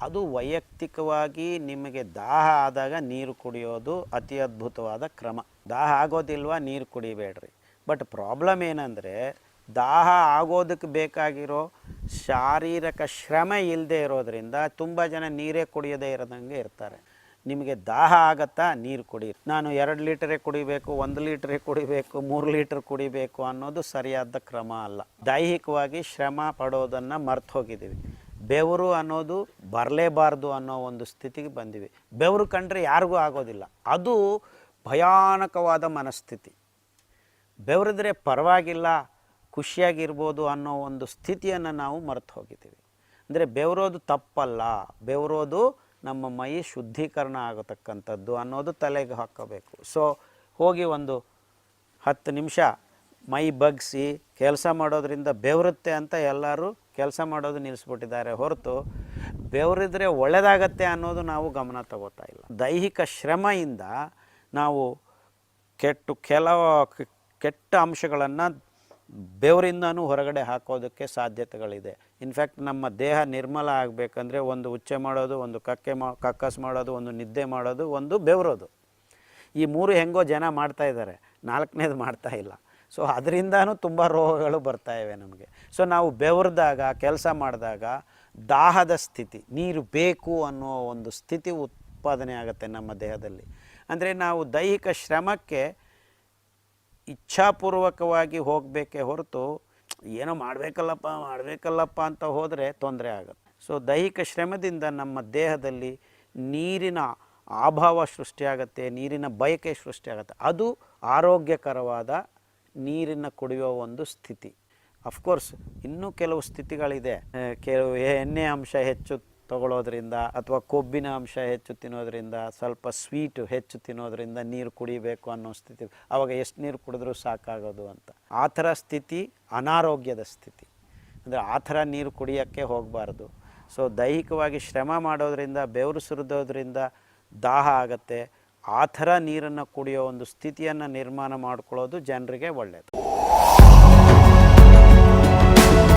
ಅದು ವೈಯಕ್ತಿಕವಾಗಿ ನಿಮಗೆ ದಾಹ ಆದಾಗ ನೀರು ಕುಡಿಯೋದು ಅತಿ ಅದ್ಭುತವಾದ ಕ್ರಮ. ದಾಹ ಆಗೋದಿಲ್ವಾ, ನೀರು ಕುಡಿಬೇಡ್ರಿ. ಬಟ್ ಪ್ರಾಬ್ಲಮ್ ಏನಂದರೆ, ದಾಹ ಆಗೋದಕ್ಕೆ ಬೇಕಾಗಿರೋ ಶಾರೀರಿಕ ಶ್ರಮ ಇಲ್ಲದೆ ಇರೋದರಿಂದ ತುಂಬ ಜನ ನೀರೇ ಕುಡಿಯೋದೇ ಇರೋದಂಗೆ ಇರ್ತಾರೆ. ನಿಮಗೆ ದಾಹ ಆಗತ್ತಾ, ನೀರು ಕುಡಿ. ನಾನು 2 ಲೀಟರೇ ಕುಡಿಬೇಕು, 1 ಲೀಟ್ರೇ ಕುಡಿಬೇಕು, 3 ಲೀಟ್ರ್ ಕುಡಿಬೇಕು ಅನ್ನೋದು ಸರಿಯಾದ ಕ್ರಮ ಅಲ್ಲ. ದೈಹಿಕವಾಗಿ ಶ್ರಮ ಪಡೋದನ್ನು ಮರ್ತು ಹೋಗಿದ್ದೀವಿ. ಬೆವರು ಅನ್ನೋದು ಬರಲೇಬಾರ್ದು ಅನ್ನೋ ಒಂದು ಸ್ಥಿತಿಗೆ ಬಂದಿವಿ. ಬೆವರು ಕಂಡ್ರೆ ಯಾರಿಗೂ ಆಗೋದಿಲ್ಲ. ಅದು ಭಯಾನಕವಾದ ಮನಸ್ಥಿತಿ. ಬೆವರಿದ್ರೆ ಪರವಾಗಿಲ್ಲ, ಖುಷಿಯಾಗಿರ್ಬೋದು ಅನ್ನೋ ಒಂದು ಸ್ಥಿತಿಯನ್ನು ನಾವು ಮರೆತು ಹೋಗಿದ್ದೀವಿ. ಅಂದರೆ ಬೆವರೋದು ತಪ್ಪಲ್ಲ, ಬೆವರೋದು ನಮ್ಮ ಮೈ ಶುದ್ಧೀಕರಣ ಆಗತಕ್ಕಂಥದ್ದು ಅನ್ನೋದು ತಲೆಗೆ ಹಾಕೋಬೇಕು. ಸೊ ಹೋಗಿ ಒಂದು 10 ನಿಮಿಷ ಮೈ ಬಗ್ಗಿಸಿ ಕೆಲಸ ಮಾಡೋದ್ರಿಂದ ಬೆವರುತ್ತೆ ಅಂತ ಎಲ್ಲರೂ ಕೆಲಸ ಮಾಡೋದು ನಿಲ್ಲಿಸ್ಬಿಟ್ಟಿದ್ದಾರೆ ಹೊರತು ಬೆವರಿದ್ರೆ ಒಳ್ಳೆಯದಾಗತ್ತೆ ಅನ್ನೋದು ನಾವು ಗಮನ ತಗೋತಾ ಇಲ್ಲ. ದೈಹಿಕ ಶ್ರಮೆಯಿಂದ ನಾವು ಕೆಟ್ಟ ಅಂಶಗಳನ್ನು ಬೆವರಿಂದನೂ ಹೊರಗಡೆ ಹಾಕೋದಕ್ಕೆ ಸಾಧ್ಯತೆಗಳಿದೆ. ಇನ್ಫ್ಯಾಕ್ಟ್ ನಮ್ಮ ದೇಹ ನಿರ್ಮಲ ಆಗಬೇಕಂದ್ರೆ ಒಂದು ಉಚ್ಚೆ ಮಾಡೋದು, ಒಂದು ಕಕ್ಕಸ್ ಮಾಡೋದು, ಒಂದು ನಿದ್ದೆ ಮಾಡೋದು, ಒಂದು ಬೆವರೋದು. ಈ 3 ಹೆಂಗೋ ಜನ ಮಾಡ್ತಾಯಿದ್ದಾರೆ, 4ನೇದು ಮಾಡ್ತಾ ಇಲ್ಲ. ಸೊ ಅದರಿಂದನೂ ತುಂಬ ರೋಗಗಳು ಬರ್ತಾಯಿವೆ ನಮಗೆ. ಸೊ ನಾವು ಬೆವರಿದಾಗ, ಕೆಲಸ ಮಾಡಿದಾಗ ದಾಹದ ಸ್ಥಿತಿ, ನೀರು ಬೇಕು ಅನ್ನೋ ಒಂದು ಸ್ಥಿತಿ ಉತ್ಪಾದನೆ ಆಗುತ್ತೆ ನಮ್ಮ ದೇಹದಲ್ಲಿ. ಅಂದರೆ ನಾವು ದೈಹಿಕ ಶ್ರಮಕ್ಕೆ ಇಚ್ಛಾಪೂರ್ವಕವಾಗಿ ಹೋಗಬೇಕೇ ಹೊರತು ಏನೋ ಮಾಡಬೇಕಲ್ಲಪ್ಪ ಅಂತ ಹೋದರೆ ತೊಂದರೆ ಆಗುತ್ತೆ. ಸೊ ದೈಹಿಕ ಶ್ರಮದಿಂದ ನಮ್ಮ ದೇಹದಲ್ಲಿ ನೀರಿನ ಅಭಾವ ಸೃಷ್ಟಿಯಾಗುತ್ತೆ, ನೀರಿನ ಬಯಕೆ ಸೃಷ್ಟಿಯಾಗುತ್ತೆ. ಅದು ಆರೋಗ್ಯಕರವಾದ ನೀರನ್ನು ಕುಡಿಯೋ ಒಂದು ಸ್ಥಿತಿ. ಅಫ್ಕೋರ್ಸ್ ಇನ್ನೂ ಕೆಲವು ಸ್ಥಿತಿಗಳಿದೆ. ಕೆಲವು ಎಣ್ಣೆ ಅಂಶ ಹೆಚ್ಚು ತಗೊಳ್ಳೋದ್ರಿಂದ ಅಥವಾ ಕೊಬ್ಬಿನ ಅಂಶ ಹೆಚ್ಚು ತಿನ್ನೋದ್ರಿಂದ, ಸ್ವಲ್ಪ ಸ್ವೀಟು ಹೆಚ್ಚು ತಿನ್ನೋದ್ರಿಂದ ನೀರು ಕುಡಿಬೇಕು ಅನ್ನೋ ಸ್ಥಿತಿ. ಆವಾಗ ಎಷ್ಟು ನೀರು ಕುಡಿದ್ರೂ ಸಾಕಾಗೋದು ಅಂತ. ಆ ಥರ ಸ್ಥಿತಿ ಅನಾರೋಗ್ಯದ ಸ್ಥಿತಿ. ಅಂದರೆ ಆ ಥರ ನೀರು ಕುಡಿಯೋಕ್ಕೆ ಹೋಗಬಾರ್ದು. ಸೊ ದೈಹಿಕವಾಗಿ ಶ್ರಮ ಮಾಡೋದ್ರಿಂದ, ಬೆವರು ಸುರಿದೋದ್ರಿಂದ ದಾಹ ಆಗುತ್ತೆ. ಆ ಥರ ನೀರನ್ನು ಕುಡಿಯೋ ಒಂದು ಸ್ಥಿತಿಯನ್ನು ನಿರ್ಮಾಣ ಮಾಡ್ಕೊಳ್ಳೋದು ಜನರಿಗೆ ಒಳ್ಳೆಯದು.